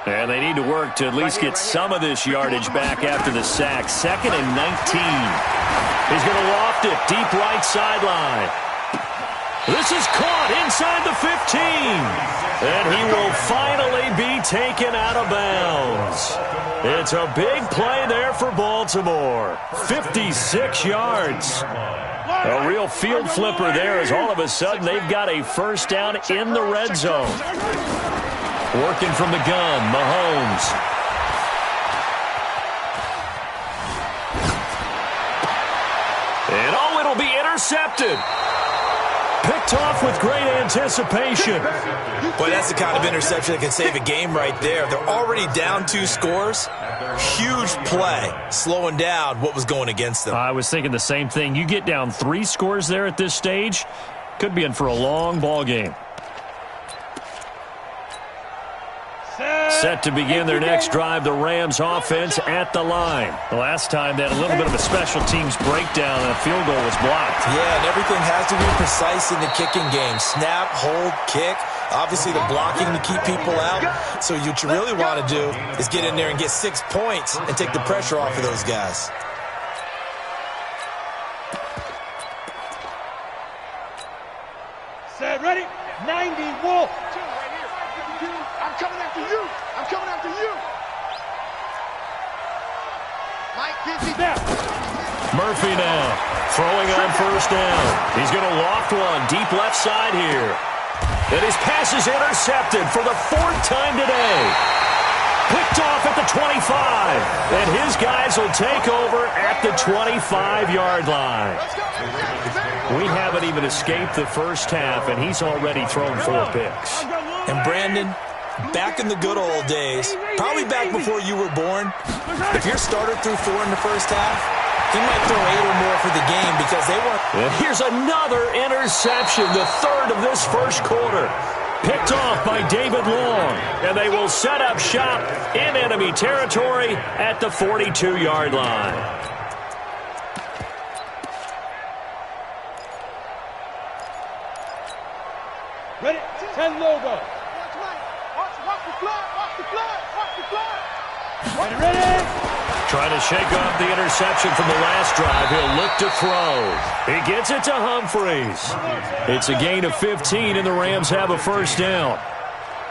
And they need to work to at least get some of this yardage back after the sack. 2nd and 19. He's going to loft it deep right sideline. This is caught inside the 15. And he will finally be taken out of bounds. It's a big play there for Baltimore. 56 yards. A real field flipper there as all of a sudden they've got a first down in the red zone. Working from the gun, Mahomes. And oh, it'll be intercepted. Picked off with great anticipation. Boy, that's the kind of interception that can save a game right there. They're already down 2 scores. Huge play, slowing down what was going against them. I was thinking the same thing. You get down 3 scores there at this stage, could be in for a long ball game. Set to begin their next drive, the Rams offense at the line. The last time they had a little bit of a special teams breakdown and a field goal was blocked. Yeah, and everything has to be precise in the kicking game. Snap, hold, kick. Obviously the blocking to keep people out. So what you really want to do is get in there and get 6 points and take the pressure off of those guys. Set, ready? 90, Wolf. I'm coming after you. I'm coming after you. Mike, Dizzy. Murphy now throwing on first down. He's going to loft one deep left side here. And his pass is intercepted for the 4th time today. Picked off at the 25. And his guys will take over at the 25-yard line. We haven't even escaped the first half, and he's already thrown 4 picks. And Brandon, back in the good old days, probably back before you were born, if your starter threw 4 in the first half, he might throw 8 or more for the game because they weren't. And here's another interception, the 3rd of this first quarter. Picked off by David Long, and they will set up shop in enemy territory at the 42-yard line. Ready? 10 logo. Watch the flag. Watch the flag. Watch the flag. Ready? Trying to shake off the interception from the last drive. He'll look to throw. He gets it to Humphreys. It's a gain of 15, and the Rams have a first down.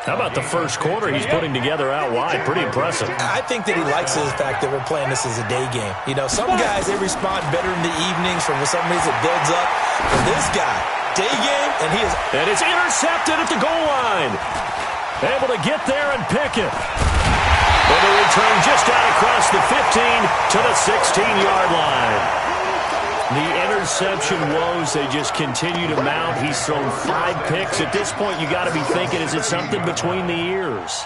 How about the first quarter he's putting together out wide? Pretty impressive. I think that he likes the fact that we're playing this as a day game. You know, some guys, they respond better in the evenings from some reason it builds up. But this guy, day game, and he is... And it's intercepted at the goal line. Able to get there and pick it. And the return just out across the 15 to the 16-yard line. The interception woes, they just continue to mount. He's thrown 5 picks. At this point, you got to be thinking, is it something between the ears?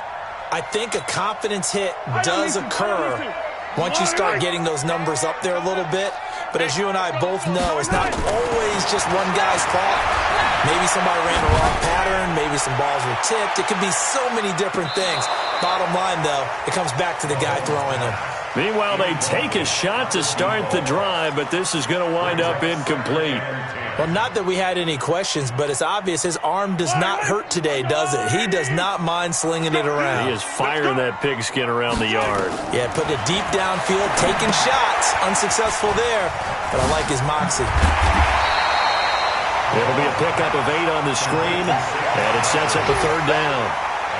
I think a confidence hit does occur once you start getting those numbers up there a little bit. But as you and I both know, it's not always just one guy's fault. Maybe somebody ran the wrong pattern. Maybe some balls were tipped. It could be so many different things. Bottom line, though, it comes back to the guy throwing them. Meanwhile, they take a shot to start the drive, but this is going to wind up incomplete. Well, not that we had any questions, but it's obvious his arm does not hurt today, does it? He does not mind slinging it around. He is firing that pigskin around the yard. Yeah, putting it deep downfield, taking shots. Unsuccessful there, but I like his moxie. It'll be a pickup of 8 on the screen, and it sets up a 3rd down.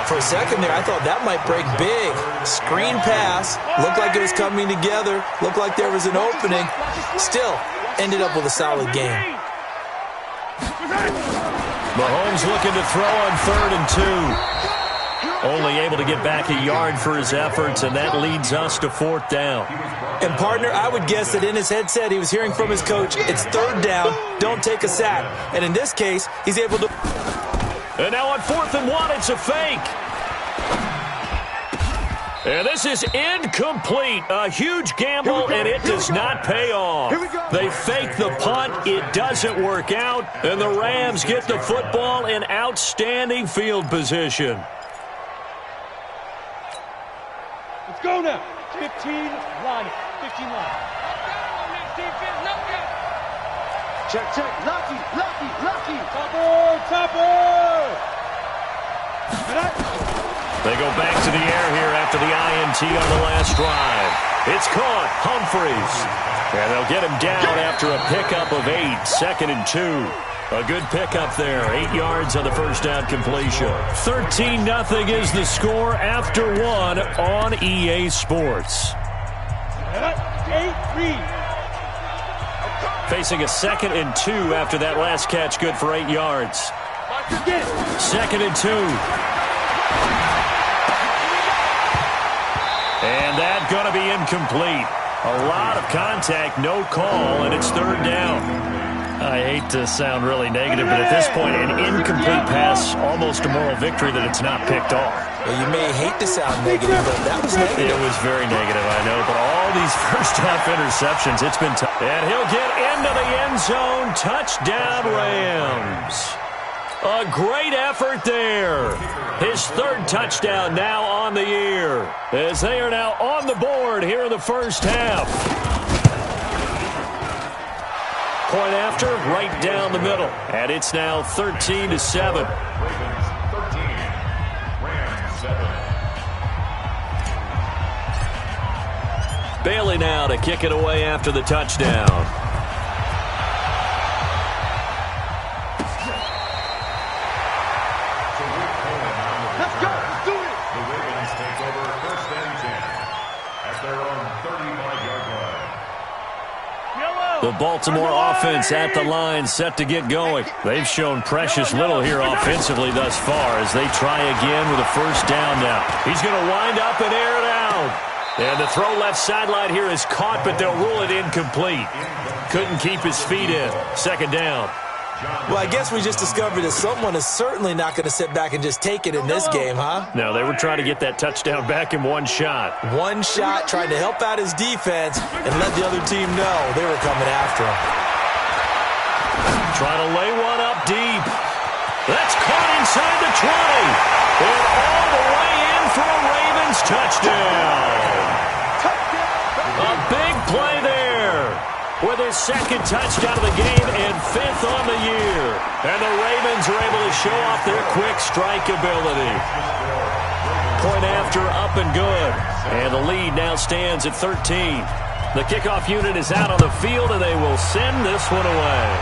For a second there, I thought that might break big. Screen pass. Looked like it was coming together. Looked like there was an opening. Still, ended up with a solid game. Mahomes looking to throw on 3rd and 2. Only able to get back a yard for his efforts, and that leads us to 4th down. And, partner, I would guess that in his headset he was hearing from his coach, it's 3rd down, don't take a sack. And in this case, he's able to... And now on 4th and 1, it's a fake. And this is incomplete. A huge gamble, and it does not pay off. They fake the punt. It doesn't work out. And the Rams get the football in outstanding field position. Let's go now. 15 line. 15 line. Check. Lucky. Topper. They go back to the air here. after the INT on the last drive. It's caught. Humphreys. And they'll get him down after a pickup of 8. 2nd and 2. A good pickup there. 8 yards on the first down completion. 13-0 is the score after 1 on EA Sports. Facing a 2nd and 2 after that last catch, good for 8 yards. 2nd and 2. And that going to be incomplete. A lot of contact, no call, and it's 3rd down. I hate to sound really negative, but at this point, an incomplete pass, almost a moral victory that it's not picked off. Well, you may hate to sound negative, but that was negative. It was very negative, I know, but all these first-half interceptions, it's been tough. And he'll get into the end zone. Touchdown, Rams. A great effort there. His 3rd touchdown now on the year, as they are now on the board here in the first half. Point after, right down the middle. And it's now 13-7. Bailey now to kick it away after the touchdown. Let's go. Let's do it. The Ravens take over 1st and 10 at their own 35-yard line. The Baltimore offense at the line, set to get going. They've shown precious little here offensively thus far as they try again with a first down now. He's going to wind up and air it out. And the throw left sideline here is caught, but they'll rule it incomplete. Couldn't keep his feet in. 2nd down. Well, I guess we just discovered that someone is certainly not going to sit back and just take it in this game, huh? No, they were trying to get that touchdown back in one shot. One shot, trying to help out his defense and let the other team know they were coming after him. Trying to lay one up deep. That's caught inside the 20. And all the way in for a Ravens touchdown. A big play there with his 2nd touchdown of the game and 5th on the year. And the Ravens are able to show off their quick strike ability. Point after, up and good. And the lead now stands at 13. The kickoff unit is out on the field, and they will send this one away.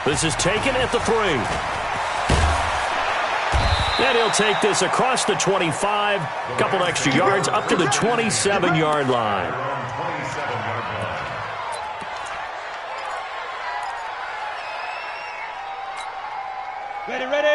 This is taken at the 3. And he'll take this across the 25, a couple extra yards, up to the 27-yard line.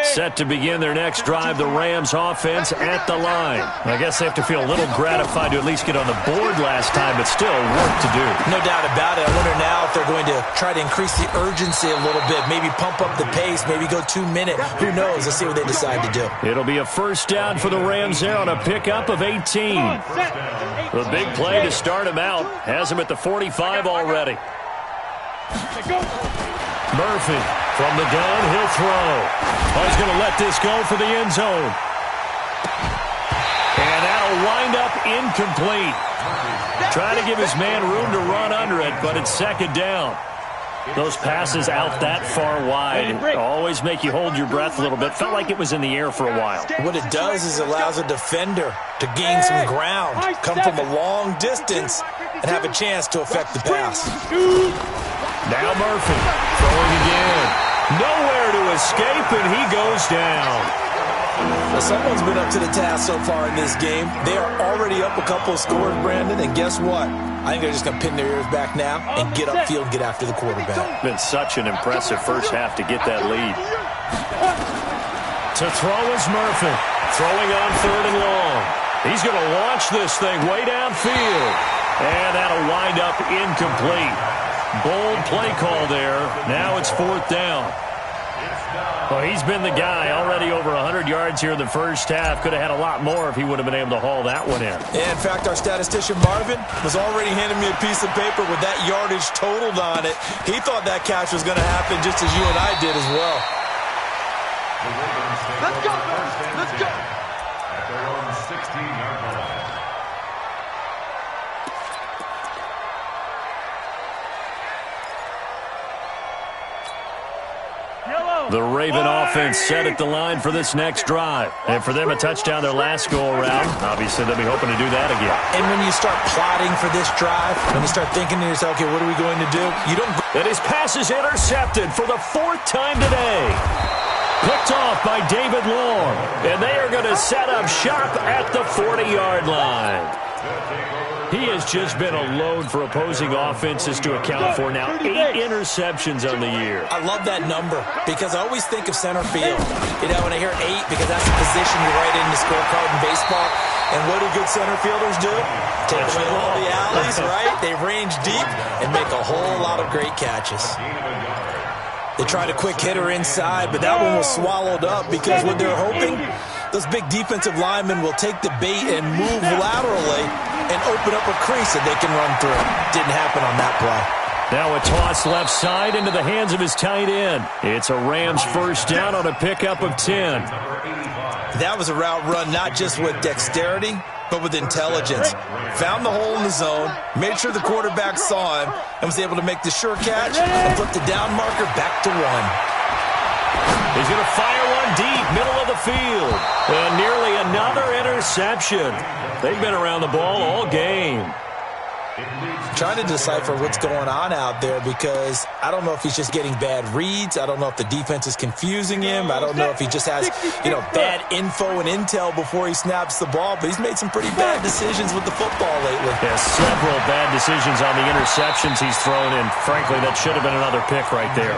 Set to begin their next drive, the Rams offense at the line. I guess they have to feel a little gratified to at least get on the board last time, but still work to do. No doubt about it. I wonder now if they're going to try to increase the urgency a little bit, maybe pump up the pace, maybe go 2-minute. Who knows? Let's see what they decide to do. It'll be a first down for the Rams there on a pickup of 18. The big play to start him out. Has him at the 45 already. Murphy from the gun, he'll throw. Oh, he's going to let this go for the end zone. And that'll wind up incomplete. Trying to give his man room to run under it, but it's 2nd down. Those passes out that far wide always make you hold your breath a little bit. Felt like it was in the air for a while. What it does is it allows a defender to gain some ground, come from a long distance, and have a chance to affect the pass. Now Murphy throwing again. Nowhere to escape, and he goes down. Well, someone's been up to the task so far in this game. They are already up a couple of scores, Brandon, and guess what? I think they're just going to pin their ears back now and get upfield and get after the quarterback. Been such an impressive first half to get that lead. To throw is Murphy. Throwing on 3rd and long. He's going to launch this thing way downfield. And that'll wind up incomplete. Bold play call there. Now it's 4th down. Well, he's been the guy already over 100 yards here in the first half. Could have had a lot more if he would have been able to haul that one in. In fact, our statistician Marvin was already handing me a piece of paper with that yardage totaled on it. He thought that catch was going to happen just as you and I did as well. Let's go, let's go. At their own 16-yard line. Yellow. The Raven offense set at the line for this next drive. And for them, a touchdown their last go-around. Obviously, they'll be hoping to do that again. And when you start plotting for this drive, when you start thinking to yourself, okay, what are we going to do? You don't... And his pass is intercepted for the 4th time today. Picked off by David Long. And they are going to set up shop at the 40-yard line. He has just been a load for opposing offenses to account for now. 8 interceptions on the year. I love that number because I always think of center field. You know, when I hear 8, because that's the position you write in the scorecard in baseball. And what do good center fielders do? Take away all the alleys, right? They range deep and make a whole lot of great catches. They tried a quick hitter inside, but that one was swallowed up because what they're hoping, those big defensive linemen will take the bait and move laterally and open up a crease that they can run through. Didn't happen on that play. Now a toss left side into the hands of his tight end. It's a Rams first down on a pickup of 10. That was a route run not just with dexterity, but with intelligence. Found the hole in the zone, made sure the quarterback saw him, and was able to make the sure catch and flip the down marker back to 1. He's going to fire one deep, middle of the field. And nearly another interception. They've been around the ball all game. Trying to decipher what's going on out there because I don't know if he's just getting bad reads. I don't know if the defense is confusing him. I don't know if he just has, bad info and intel before he snaps the ball. But he's made some pretty bad decisions with the football lately. Yeah, several bad decisions on the interceptions he's thrown in. Frankly, that should have been another pick right there.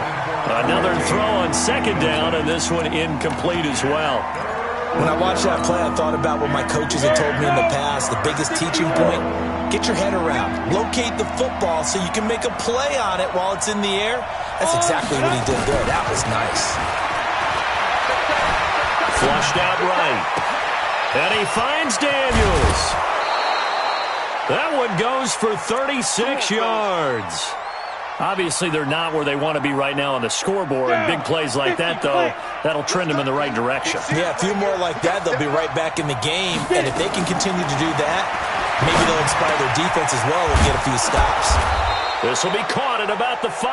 Another throw on 2nd down, and this one incomplete as well. When I watched that play, I thought about what my coaches had told me in the past. The biggest teaching point, get your head around. Locate the football so you can make a play on it while it's in the air. That's exactly what he did there. That was nice. Flushed out right. And he finds Daniels. That one goes for 36 yards. Obviously, they're not where they want to be right now on the scoreboard. Big plays like that, though, that'll trend them in the right direction. Yeah, a few more like that, they'll be right back in the game. And if they can continue to do that, maybe they'll inspire their defense as well and get a few stops. This will be caught at about the 5.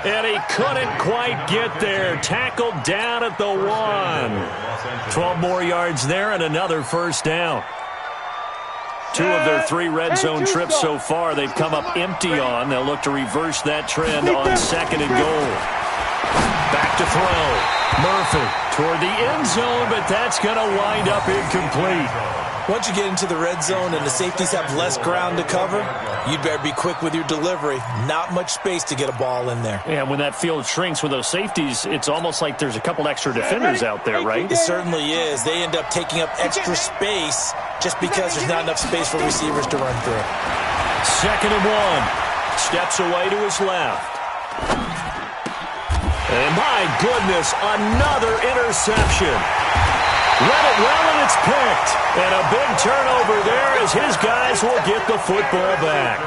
And he couldn't quite get there. Tackled down at the 1. 12 more yards there and another first down. 2 of their 3 red zone trips so far, they've come up empty on. They'll look to reverse that trend on 2nd and goal. Back to throw. Murphy toward the end zone, but that's going to wind up incomplete. Once you get into the red zone and the safeties have less ground to cover, you'd better be quick with your delivery. Not much space to get a ball in there. And when that field shrinks with those safeties, it's almost like there's a couple extra defenders out there, right? It certainly is. They end up taking up extra space just because there's not enough space for receivers to run through. 2nd and 1. Steps away to his left. And my goodness, another interception. Read it well, and it's picked. And a big turnover there as his guys will get the football back.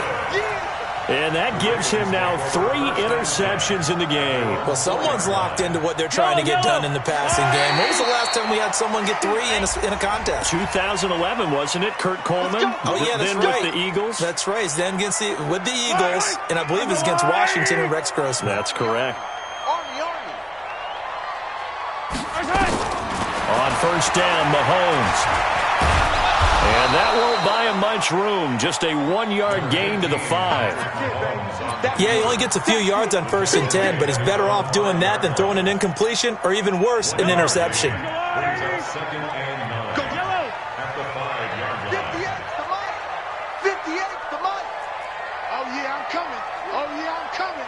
And that gives him now 3 interceptions in the game. Well, someone's locked into what they're trying to get done in the passing game. When was the last time we had someone get 3 in a contest? 2011, wasn't it? Kurt Coleman? Oh, yeah, that's then right. With the Eagles? That's right. Then with the Eagles, and I believe it's against Washington and Rex Grossman. That's correct. On first down, Mahomes. And that won't buy him much room. Just a 1-yard gain to the 5. Yeah, he only gets a few yards on 1st and 10, but he's better off doing that than throwing an incompletion or even worse, an interception. Go yellow. At the 5-yard line. 58's the mic. 58's the mic. Oh, yeah, I'm coming. Oh, yeah, I'm coming.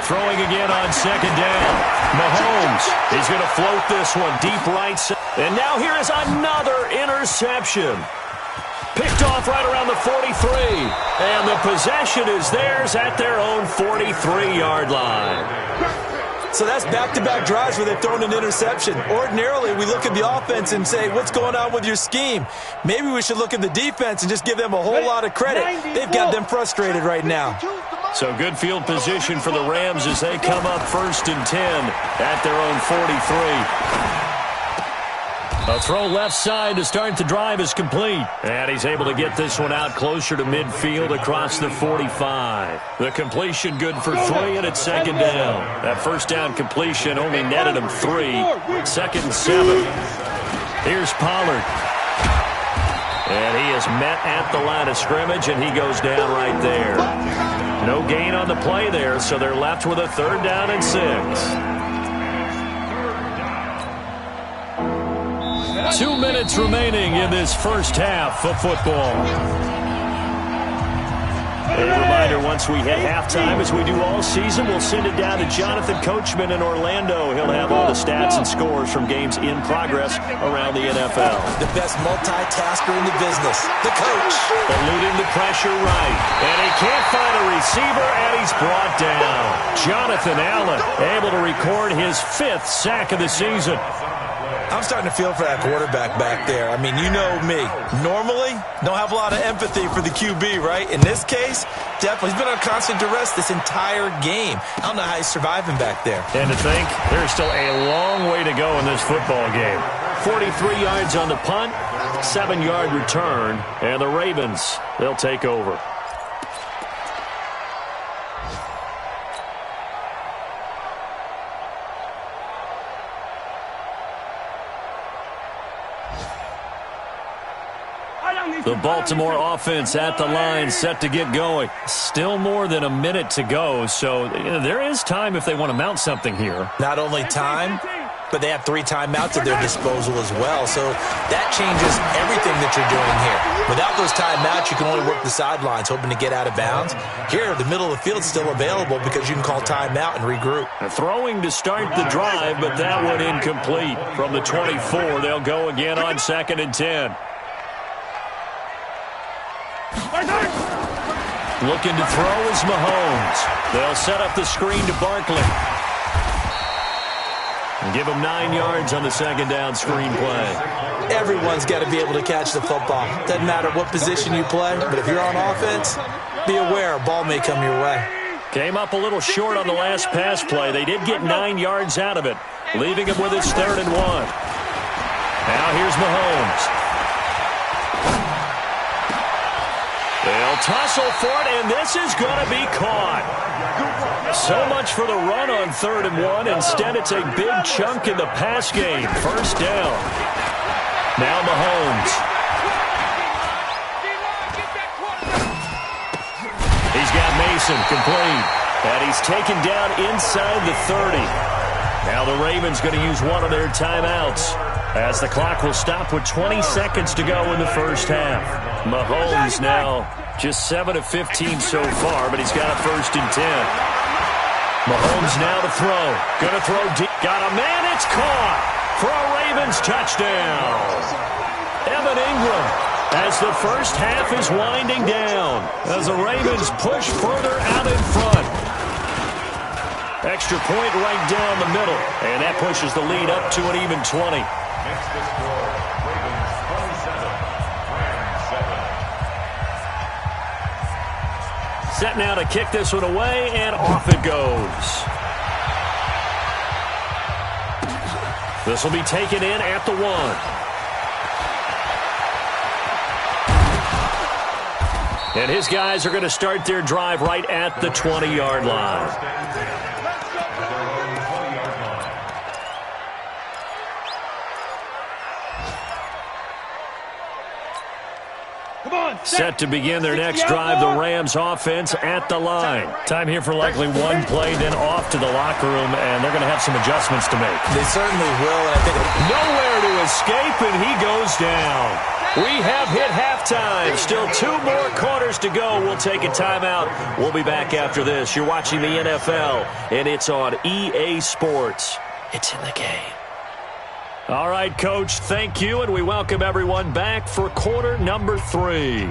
Throwing again on 2nd down. Mahomes is going to float this one deep right side. And now here is another interception. Picked off right around the 43. And the possession is theirs at their own 43-yard line. So that's back-to-back drives where they've thrown an interception. Ordinarily, we look at the offense and say, what's going on with your scheme? Maybe we should look at the defense and just give them a whole lot of credit. They've got them frustrated right now. So good field position for the Rams as they come up 1st and 10 at their own 43. A throw left side to start the drive is complete. And he's able to get this one out closer to midfield across the 45. The completion good for 3, and it's second down. That first down completion only netted him 3. 2nd and 7. Here's Pollard. And he is met at the line of scrimmage, and he goes down right there. No gain on the play there, so they're left with a 3rd down and 6. 2 minutes remaining in this first half of football. A reminder, once we hit halftime, as we do all season, we'll send it down to Jonathan Coachman in Orlando. He'll have all the stats and scores from games in progress around the NFL. The best multitasker in the business, the coach. Eluding the pressure right. And he can't find a receiver, and he's brought down. Jonathan Allen able to record his 5th sack of the season. I'm starting to feel for that quarterback back there. I mean, you know me. Normally, don't have a lot of empathy for the QB, right? In this case, definitely. He's been on constant duress this entire game. I don't know how he's surviving back there. And to think, there's still a long way to go in this football game. 43 yards on the punt, 7-yard return, and the Ravens, they'll take over. The Baltimore offense at the line, set to get going. Still more than a minute to go, so there is time if they want to mount something here. Not only time, but they have 3 timeouts at their disposal as well, so that changes everything that you're doing here. Without those timeouts, you can only work the sidelines, hoping to get out of bounds. Here, the middle of the field is still available because you can call timeout and regroup. Throwing to start the drive, but that one incomplete. From the 24, they'll go again on 2nd and 10. Looking to throw is Mahomes. They'll set up the screen to Barkley. And give him 9 yards on the 2nd down screen play. Everyone's got to be able to catch the football. Doesn't matter what position you play, but if you're on offense, be aware a ball may come your way. Came up a little short on the last pass play. They did get 9 yards out of it, leaving him with his 3rd and 1. Now here's Mahomes. They'll tussle for it, and this is going to be caught. So much for the run on 3rd and 1. Instead, it's a big chunk in the pass game. 1st down. Now Mahomes. He's got Mason complete. And he's taken down inside the 30. Now the Ravens going to use one of their timeouts, as the clock will stop with 20 seconds to go in the first half. Mahomes now just 7 of 15 so far, but he's got a 1st and 10. Mahomes now to throw. Going to throw deep. Got a man. It's caught for a Ravens touchdown. Evan Ingram, as the first half is winding down, as the Ravens push further out in front. Extra point right down the middle, and that pushes the lead up to an even 20. Makes the score Ravens 27, Rams 7. Set now to kick this one away, and off it goes. This will be taken in at the 1. And his guys are going to start their drive right at the 20-yard line. Set to begin their next drive, the Rams offense at the line. Time here for likely one play, then off to the locker room, and they're going to have some adjustments to make. They certainly will, and I think nowhere to escape, and he goes down. We have hit halftime. Still 2 more quarters to go. We'll take a timeout. We'll be back after this. You're watching the NFL, and it's on EA Sports. It's in the game. All right, Coach, thank you, and we welcome everyone back for quarter number 3.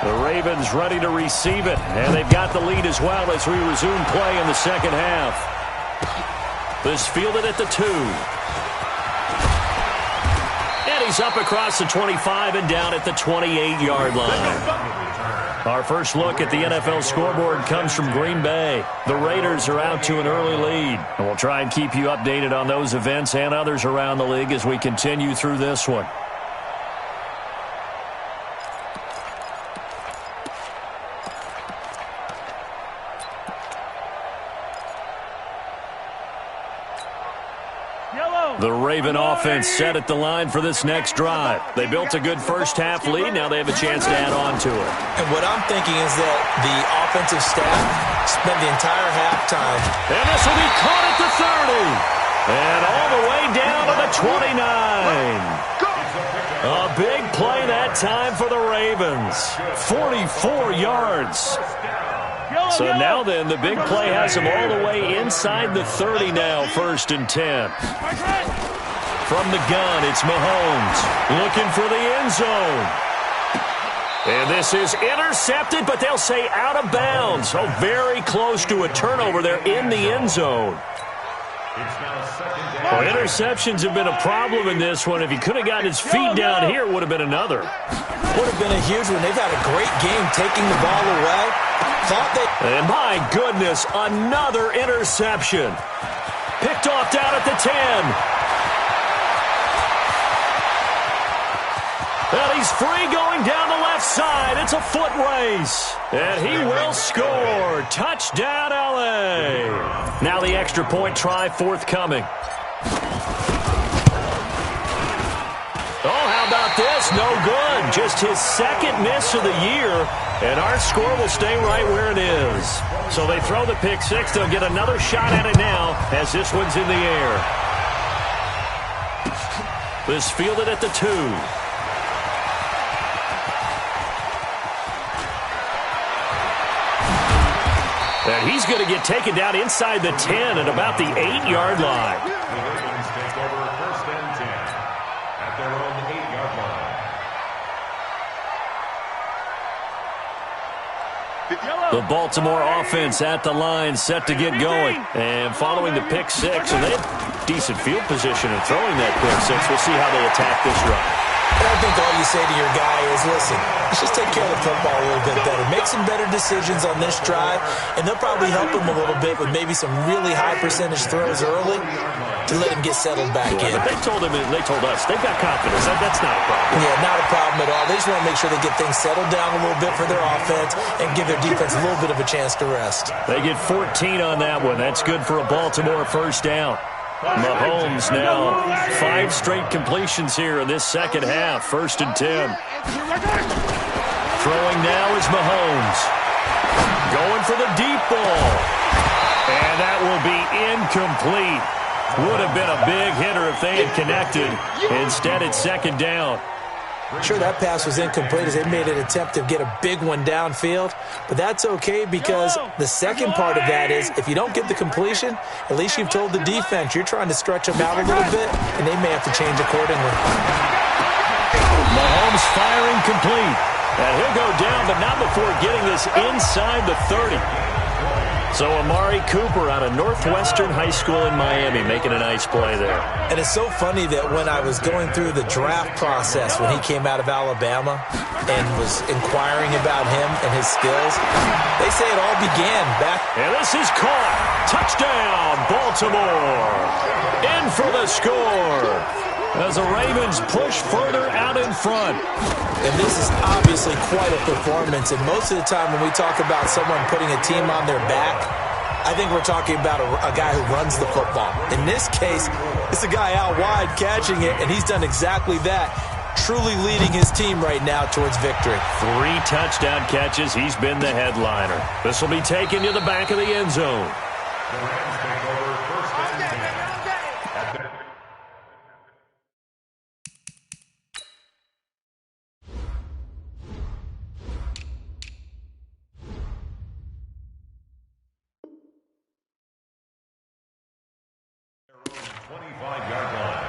The Ravens ready to receive it, and they've got the lead as well as we resume play in the second half. This fielded at the 2. He's up across the 25 and down at the 28-yard line. Our first look at the NFL scoreboard comes from Green Bay. The Raiders are out to an early lead. And we'll try and keep you updated on those events and others around the league as we continue through this one. The Raven offense set at the line for this next drive. They built a good first-half lead. Now they have a chance to add on to it. And what I'm thinking is that the offensive staff spent the entire halftime. And this will be caught at the 30. And all the way down to the 29. A big play that time for the Ravens. 44 yards. So now then, the big play has them all the way inside the 30 now, 1st and 10. From the gun, it's Mahomes looking for the end zone. And this is intercepted, but they'll say out of bounds. So very close to a turnover there in the end zone. Well, interceptions have been a problem in this one. If he could have gotten his feet down here, it would have been another. Would have been a huge one. They've had a great game taking the ball away. And my goodness, another interception. Picked off down at the 10. And he's free going down the left side. It's a foot race. And he will score. Touchdown, L.A. Now the extra point try forthcoming. Oh, how about this? No good. Just his second miss of the year. And our score will stay right where it is. So they throw the pick six. They'll get another shot at it now as this one's in the air. This fielded at the 2. And he's going to get taken down inside the 10 at about the 8-yard line. The Ravens take over 1st and 10 at their own 8-yard line. The Baltimore offense at the line, set to get going. And following the pick six, and they have decent field position in throwing that pick six. We'll see how they attack this run. I think all you say to your guy is, listen, let's just take care of the football a little bit better. Make some better decisions on this drive, and they'll probably help him a little bit with maybe some really high percentage throws early to let him get settled back in. But they told us, they've got confidence. That's not a problem. Yeah, not a problem at all. They just want to make sure they get things settled down a little bit for their offense and give their defense a little bit of a chance to rest. They get 14 on that one. That's good for a Baltimore first down. Mahomes now 5 straight completions here in this second half. 1st and 10. Throwing now is Mahomes. Going for the deep ball. And that will be incomplete. Would have been a big hitter if they had connected. Instead, it's 2nd down. Sure, that pass was incomplete as they made an attempt to get a big one downfield, but that's okay because the second part of that is if you don't get the completion, at least you've told the defense you're trying to stretch them out a little bit, and they may have to change accordingly. Mahomes firing complete. And he'll go down, but not before getting this inside the 30. So Amari Cooper out of Northwestern High School in Miami making a nice play there. And it's so funny that when I was going through the draft process when he came out of Alabama and was inquiring about him and his skills, they say it all began back. And this is caught. Touchdown, Baltimore. In for the score as the Ravens push further out in front. And this is obviously quite a performance. And most of the time when we talk about someone putting a team on their back, I think we're talking about a guy who runs the football. In this case, it's a guy out wide catching it, and he's done exactly that, truly leading his team right now towards victory. 3 touchdown catches. He's been the headliner. This will be taken to the back of the end zone. The Rams take over 1st and 10 at their own 25-yard line.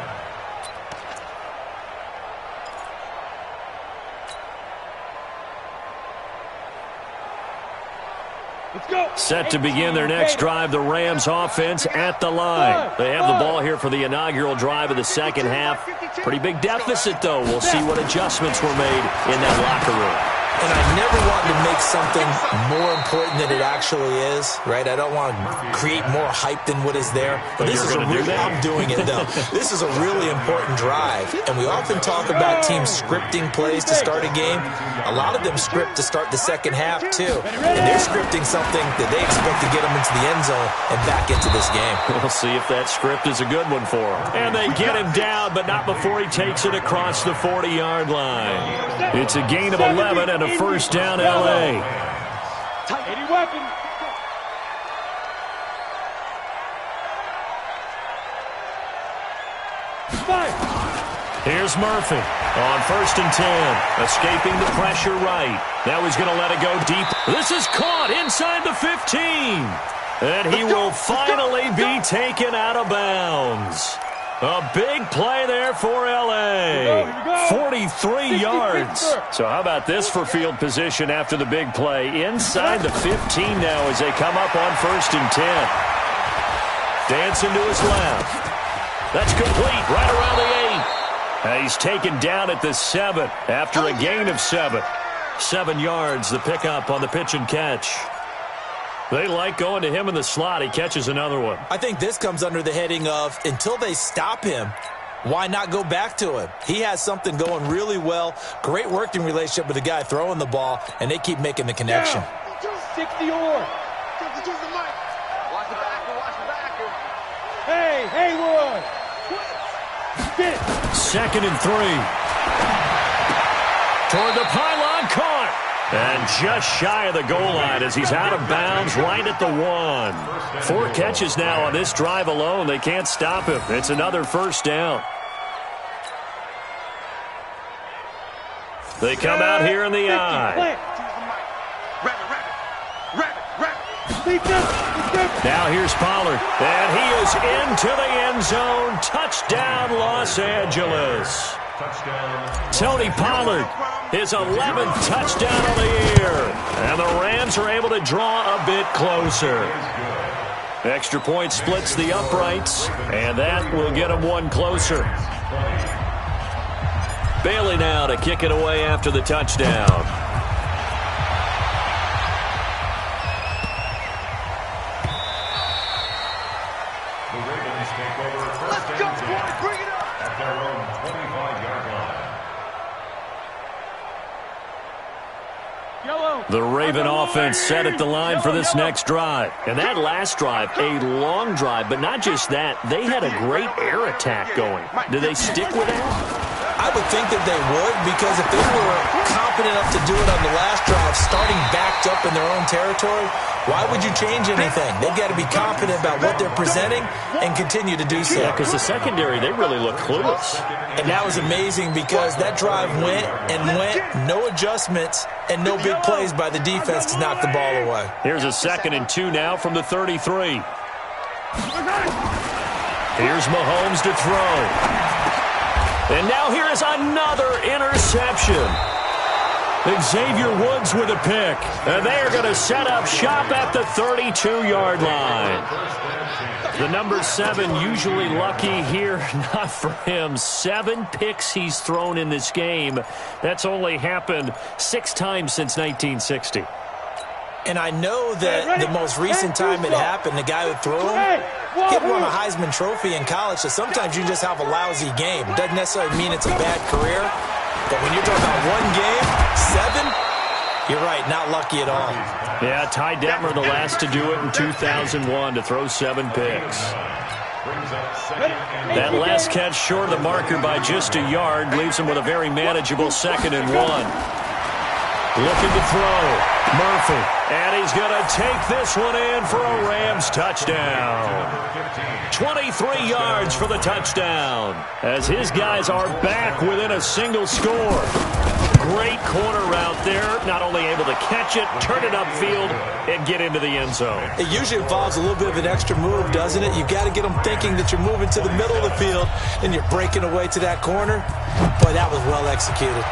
Let's go. Set to begin their next drive, the Rams offense at the line. They have the ball here for the inaugural drive of the second half. Pretty big deficit, though. We'll see what adjustments were made in that locker room. And I never want to make something more important than it actually is, right? I don't want to create more hype than what is there. But this is I'm doing it, though. This is a really important drive. And we often talk about teams scripting plays to start a game. A lot of them script to start the second half, too. And they're scripting something that they expect to get them into the end zone and back into this game. We'll see if that script is a good one for him. And they get him down, but not before he takes it across the 40-yard line. It's a gain of 11 and a first down, L.A. Any weapon. Here's Murphy on 1st and 10, escaping the pressure right. Now he's going to let it go deep. This is caught inside the 15. And he will finally be taken out of bounds. A big play there for L.A. 43 yards. So how about this for field position after the big play? Inside the 15 now as they come up on 1st and 10. Dancing to his left. That's complete right around the 8. And he's taken down at the 7 after a gain of 7. 7 yards, the pickup on the pitch and catch. They like going to him in the slot. He catches another one. I think this comes under the heading of until they stop him, why not go back to him? He has something going really well. Great working relationship with the guy throwing the ball, and they keep making the connection. 60 or. Watch the backer. Hey, Haywood. Get it. 2nd and 3. Toward the pylon, caught. And just shy of the goal line as he's out of bounds right at the 1. 4 catches now on this drive alone. They can't stop him. It's another first down. They come out here in the eye. Now here's Pollard. And he is into the end zone. Touchdown, Los Angeles. Tony Pollard, his 11th touchdown of the year. And the Rams are able to draw a bit closer. Extra point splits the uprights, and that will get them one closer. Bailey now to kick it away after the touchdown. The Raven offense set at the line for this next drive. And that last drive, a long drive, but not just that. They had a great air attack going. Do they stick with that? I would think that they would, because if they were confident enough to do it on the last drive, starting backed up in their own territory, why would you change anything? They've got to be confident about what they're presenting and continue to do so. Yeah, because the secondary, they really look clueless. And that was amazing because that drive went and went, no adjustments, and no big plays by the defense to knock the ball away. Here's a 2nd and 2 now from the 33. Here's Mahomes to throw. And now here is another interception. Xavier Woods with a pick. And they are going to set up shop at the 32-yard line. The number 7 usually lucky here. Not for him. 7 picks he's thrown in this game. That's only happened 6 times since 1960. And I know that the most recent time it happened, the guy who threw him, he won a Heisman Trophy in college, so sometimes you just have a lousy game. It doesn't necessarily mean it's a bad career, but when you're talking about one game, 7, you're right, not lucky at all. Yeah, Ty Detmer, the last to do it in 2001, to throw 7 picks. That last catch short of the marker by just a yard leaves him with a very manageable 2nd and 1. Looking to throw. Murphy. And he's going to take this one in for a Rams touchdown. 23 yards for the touchdown. As his guys are back within a single score. Great corner route there. Not only able to catch it, turn it upfield, and get into the end zone. It usually involves a little bit of an extra move, doesn't it? You've got to get them thinking that you're moving to the middle of the field and you're breaking away to that corner. Boy, that was well executed.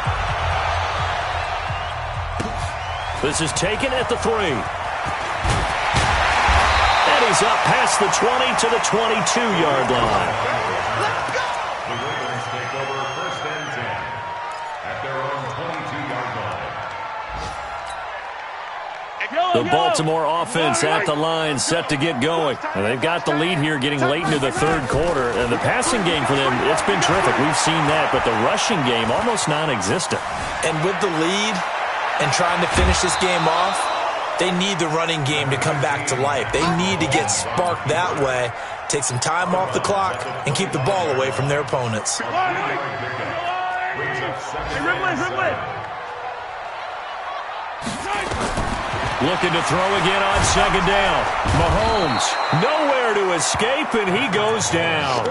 This is taken at the 3. plays up past the 20 to the 22-yard line. The Ravens take over first and 10 at their own 22-yard line. The Baltimore offense at the line, set to get going. And they've got the lead here getting late into the third quarter. And the passing game for them, it's been terrific. We've seen that. But the rushing game, almost non-existent. And with the lead and trying to finish this game off, they need the running game to come back to life. They need to get sparked that way, take some time off the clock, and keep the ball away from their opponents. Looking to throw again on second down. Mahomes, nowhere to escape, and he goes down.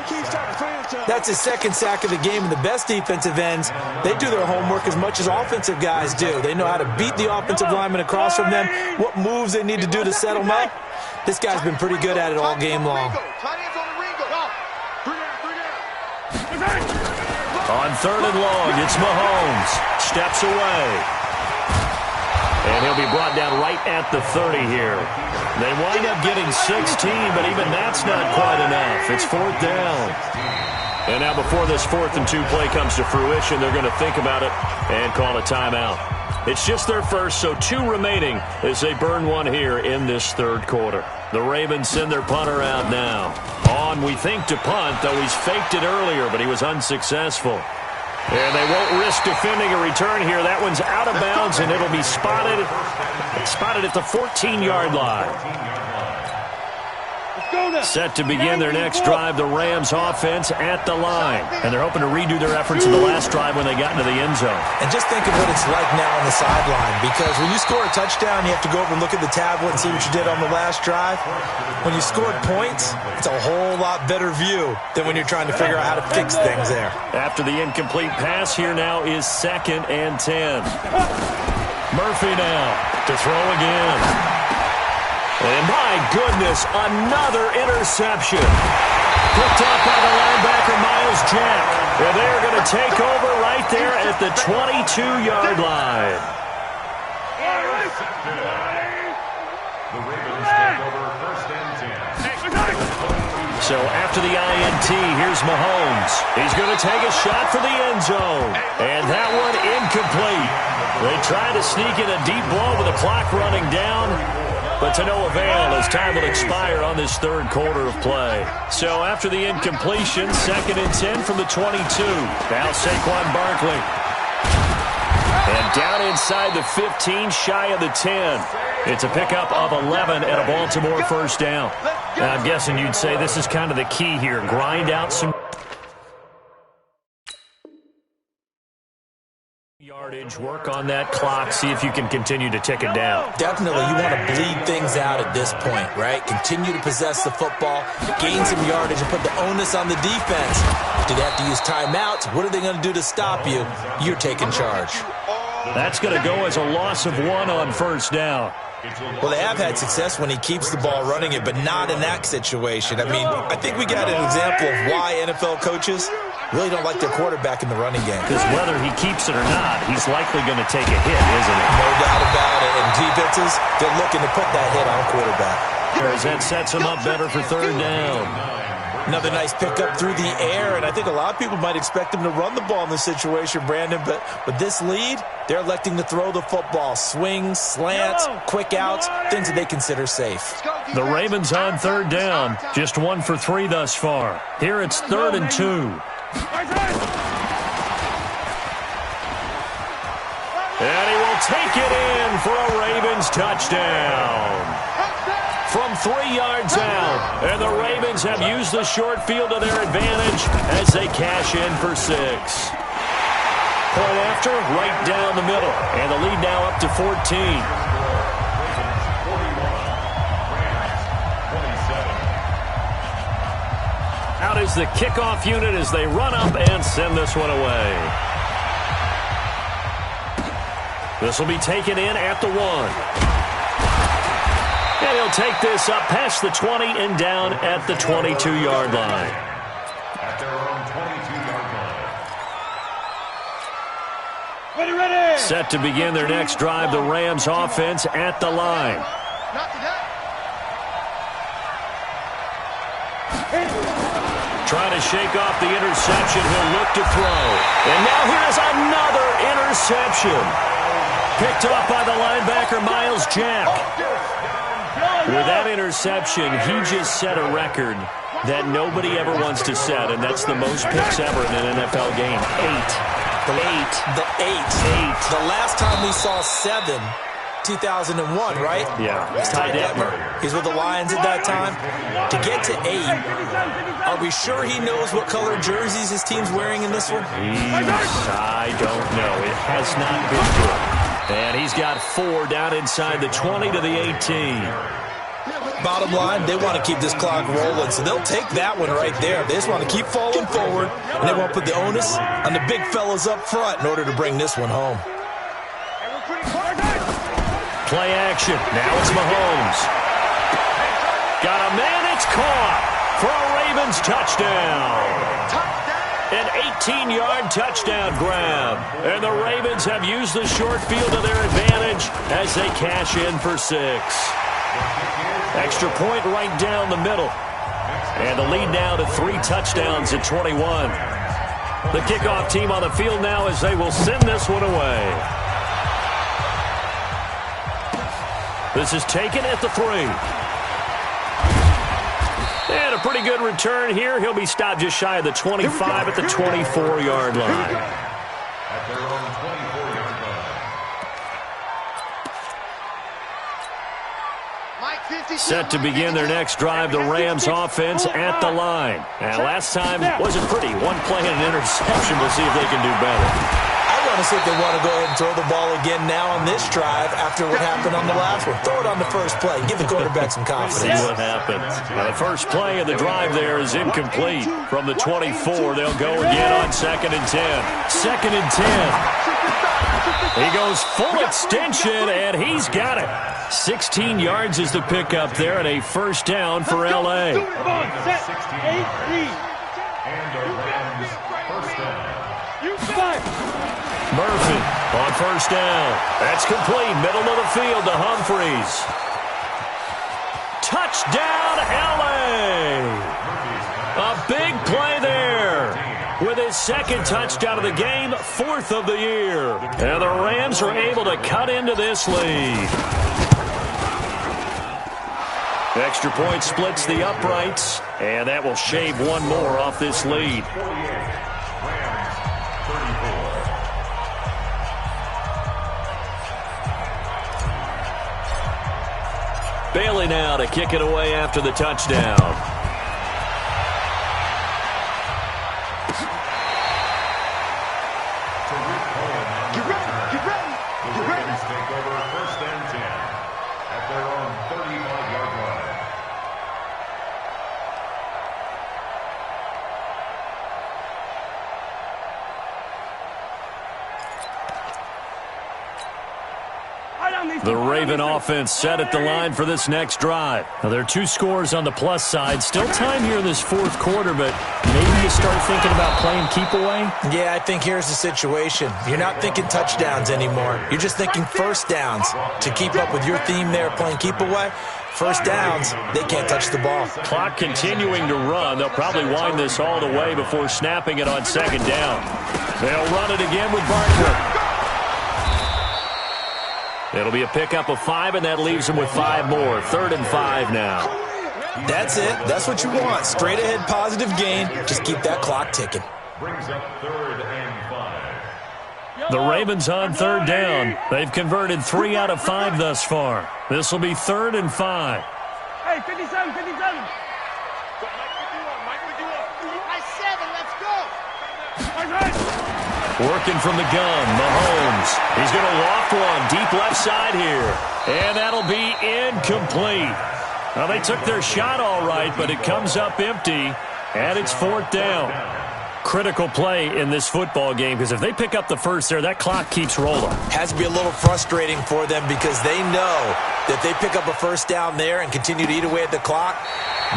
That's his second sack of the game, and the best defensive ends, they do their homework as much as offensive guys do. They know how to beat the offensive lineman across from them, what moves they need to do to settle them up. This guy's been pretty good at it all game long. On third and long, it's Mahomes. Steps away. And he'll be brought down right at the 30 here. They wind up getting 16, but even that's not quite enough. It's fourth down. And now before this 4th and 2 play comes to fruition, they're going to think about it and call a timeout. It's just their first, so 2 remaining as they burn one here in this third quarter. The Ravens send their punter out now. On, we think, to punt, though he's faked it earlier, but he was unsuccessful. And they won't risk defending a return here. That one's out of bounds, and it'll be spotted at the 14-yard line. Set to begin their next drive, the Rams offense at the line. And they're hoping to redo their efforts in the last drive when they got into the end zone. And just think of what it's like now on the sideline, because when you score a touchdown, you have to go over and look at the tablet and see what you did on the last drive. When you scored points, it's a whole lot better view than when you're trying to figure out how to fix things there. After the incomplete pass, here now is 2nd and 10. Murphy now to throw again. And my goodness, another interception. Picked up by the linebacker, Miles Jack. And they're going to take over right there at the 22-yard line. The Ravens take over first and 10. So after the INT, here's Mahomes. He's going to take a shot for the end zone. And that one incomplete. They try to sneak in a deep blow with the clock running down, but to no avail as time will expire on this third quarter of play. So after the incompletion, 2nd and 10 from the 22. Now Saquon Barkley. And down inside the 15, shy of the 10. It's a pickup of 11 and a Baltimore first down. Now I'm guessing you'd say this is kind of the key here. Grind out some yardage, work on that clock, see if you can continue to tick it down. Definitely, you want to bleed things out at this point, right? Continue to possess the football, gain some yardage, and put the onus on the defense. Do they have to use timeouts? What are they going to do to stop you? You're taking charge. That's going to go as a loss of 1 on first down. Well, they have had success when he keeps the ball running it, but not in that situation. I mean, I think we got an example of why NFL coaches really don't like their quarterback in the running game. Because whether he keeps it or not, he's likely going to take a hit, isn't he? No doubt about it. And defenses, they're looking to put that hit on quarterback. That sets him up better for third down. Another nice pickup through the air, and I think a lot of people might expect him to run the ball in this situation, Brandon, but with this lead, they're electing to throw the football. Swings, slants, quick outs, things that they consider safe. The Ravens on third down, just 1 for 3 thus far. Here it's 3rd and 2. And he will take it in for a Ravens touchdown. From 3 yards out, and the Ravens have used the short field to their advantage as they cash in for 6. Point after, right down the middle, and the lead now up to 14. Out is the kickoff unit as they run up and send this one away. This will be taken in at the 1. And he'll take this up past the 20 and down at the 22-yard line. At their own 22-yard line. Ready. Set to begin their next drive, the Rams offense at the line. trying to shake off the interception. He'll look to throw. And now here's another interception. Picked off by the linebacker, Miles Jack. With that interception, he just set a record that nobody ever wants to set, and that's the most picks ever in an NFL game. 8. The last time we saw 7, 2001, right? Yeah. Ty Detmer. He's with the Lions at that time. To get to 8, are we sure he knows what color jerseys his team's wearing in this one? I don't know. It has not been good. And he's got 4 down inside the 20 to the 18. Bottom line, they want to keep this clock rolling, so they'll take that one right there. They just want to keep falling forward, and they want to put the onus on the big fellas up front in order to bring this one home. Play action. Now it's Mahomes. Got a man. It's caught for a Ravens touchdown. An 18-yard touchdown grab. And the Ravens have used the short field to their advantage as they cash in for 6. Extra point right down the middle. And the lead now to 3 touchdowns at 21. The kickoff team on the field now as they will send this one away. This is taken at the 3. And a pretty good return here. He'll be stopped just shy of the 25 at the 24-yard line. At their own 24-yard line. Set to begin their next drive, the Rams offense at the line. And last time wasn't pretty. One play and an interception. We'll see if they can do better. I want to see if they want to go ahead and throw the ball again now on this drive after what happened on the last one. Throw it on the first play. Give the quarterback some confidence. See what happens. Now, the first play of the drive there is incomplete. From the 24, they'll go again on 2nd and 10. 2nd and 10. He goes full extension, and he's got it. 16 yards is the pickup there, and a first down for L.A. Come on, set, 8, 3. And the Rams first down. You fight. Murphy on first down. That's complete. Middle of the field to Humphreys. Touchdown, L.A. A big play there. With his 2nd touchdown of the game, 4th of the year. And the Rams are able to cut into this lead. Extra point splits the uprights, and that will shave one more off this lead. Bailey now to kick it away after the touchdown. Get ready. The Ravens take over 1st and 10 at their own 35-yard line. The Raven offense set at the line for this next drive. Now, there are 2 scores on the plus side. Still time here in this 4th quarter, but maybe you start thinking about playing keep away? Yeah, I think here's the situation. You're not thinking touchdowns anymore. You're just thinking first downs. To keep up with your theme there, playing keep away, first downs, they can't touch the ball. Clock continuing to run. They'll probably wind this all the way before snapping it on 2nd down. They'll run it again with Barkley. It'll be a pickup of 5, and that leaves them with 5 more. 3rd and 5 now. That's it. That's what you want. Straight ahead positive gain. Just keep that clock ticking. Brings up 3rd and 5. The Ravens on 3rd down. They've converted 3 out of 5 thus far. This will be 3rd and 5. Hey, 57, 57. Working from the gun, Mahomes. He's going to loft one deep left side here. And that'll be incomplete. Now, they took their shot all right, but it comes up empty, and it's 4th down. Critical play in this football game, because if they pick up the first there, that clock keeps rolling. Has to be a little frustrating for them because they know that they pick up a first down there and continue to eat away at the clock,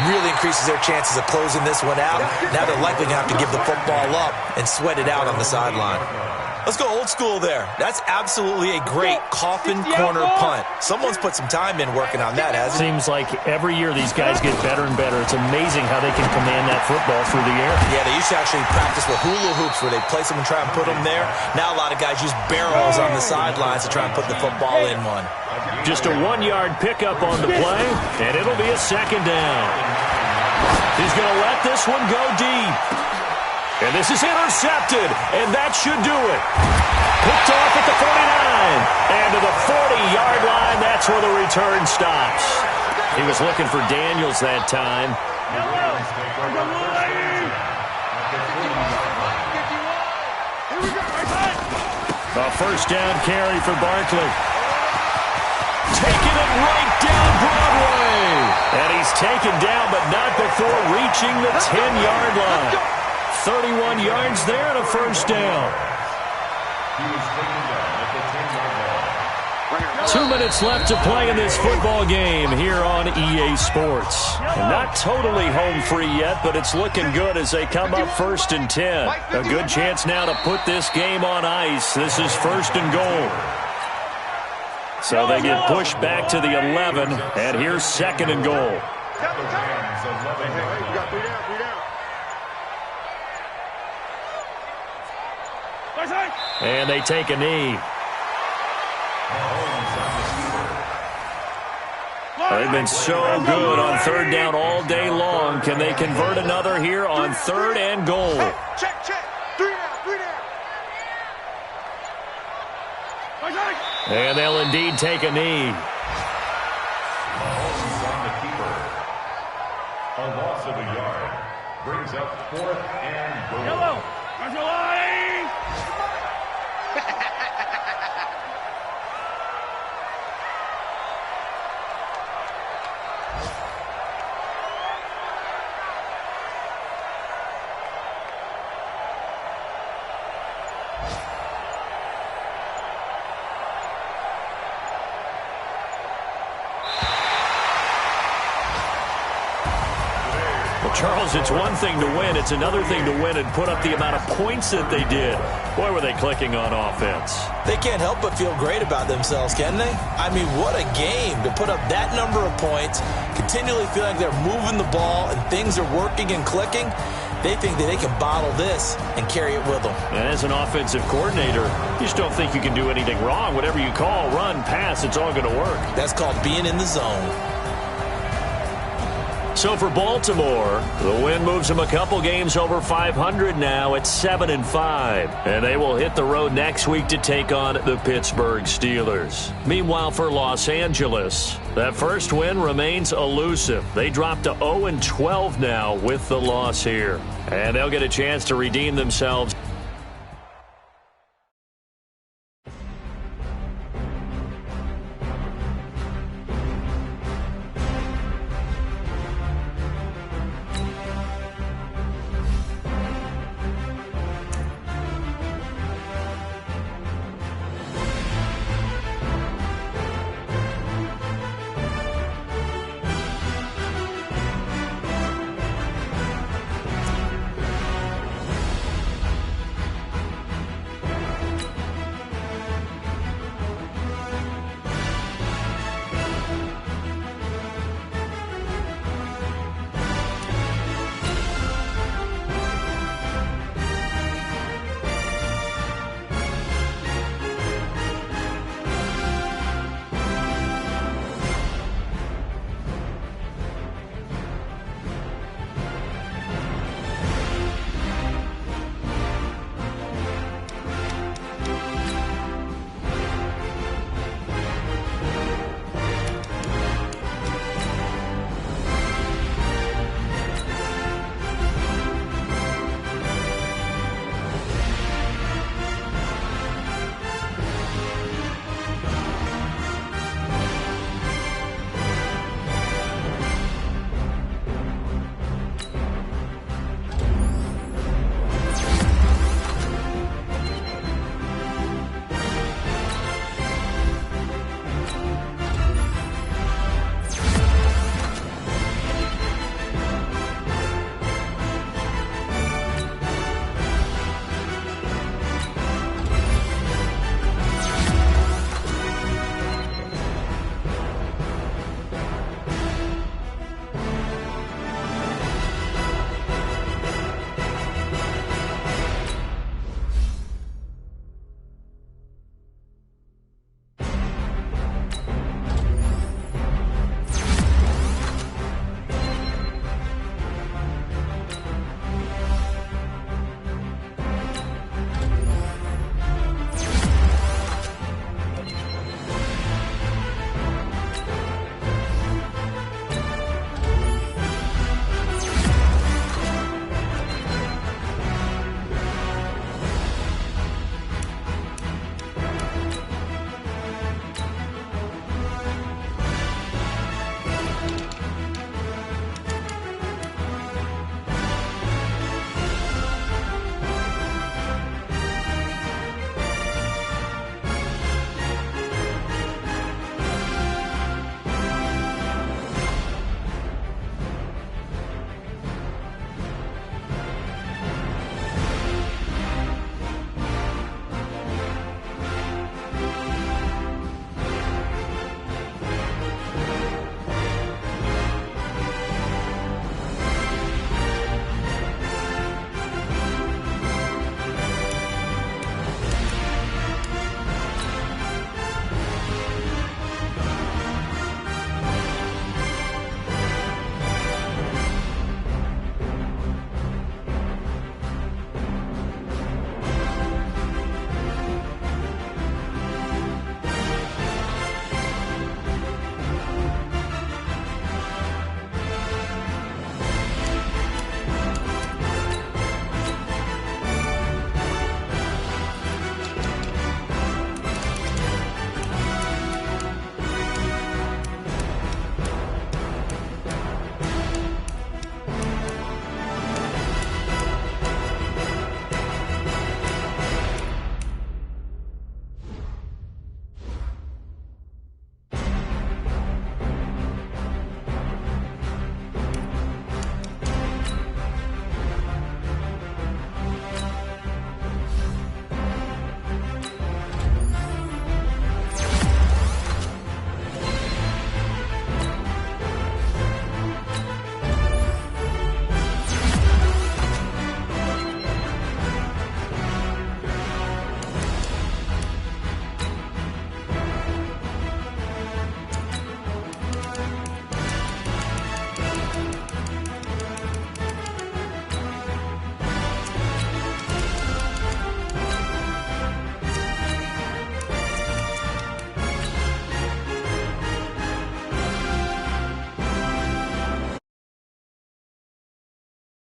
really increases their chances of closing this one out. Now they're likely going to have to give the football up and sweat it out on the sideline. Let's go old school there. That's absolutely a great coffin corner punt. Someone's put some time in working on that, hasn't it? Seems like every year these guys get better and better. It's amazing how they can command that football through the air. Yeah, they used to actually practice with hula hoops where they place them and try and put them there. Now a lot of guys use barrels on the sidelines to try and put the football in one. Just a 1-yard pickup on the play, and it'll be a second down. He's going to let this one go deep. And this is intercepted, and that should do it. Picked off at the 49, and to the 40-yard line, that's where the return stops. He was looking for Daniels that time. A first down carry for Barkley. Taking it right down Broadway. And he's taken down, but not before reaching the 10-yard line. 31 yards there and a first down. He was taken down at the 10-yard line. 2 minutes left to play in this football game here on EA Sports. And not totally home free yet, but it's looking good as they come up 1st and 10. A good chance now to put this game on ice. This is 1st and goal. So they get pushed back to the 11, and here's 2nd and goal. And they take a knee. They've been so good on 3rd down all day long. Can they convert another here on 3rd and goal? Check. 3 down. And they'll indeed take a knee. Mahomes on the keeper. A loss of a yard brings up 4th and goal. Yellow. There's your line. Charles, it's one thing to win. It's another thing to win and put up the amount of points that they did. Boy, were they clicking on offense. They can't help but feel great about themselves, can they? I mean, what a game to put up that number of points, continually feel like they're moving the ball and things are working and clicking. They think that they can bottle this and carry it with them. And as an offensive coordinator, you just don't think you can do anything wrong. Whatever you call, run, pass, it's all going to work. That's called being in the zone. So for Baltimore, the win moves them a couple games over 500 now at 7-5. And they will hit the road next week to take on the Pittsburgh Steelers. Meanwhile, for Los Angeles, that first win remains elusive. They dropped to 0-12 now with the loss here. And they'll get a chance to redeem themselves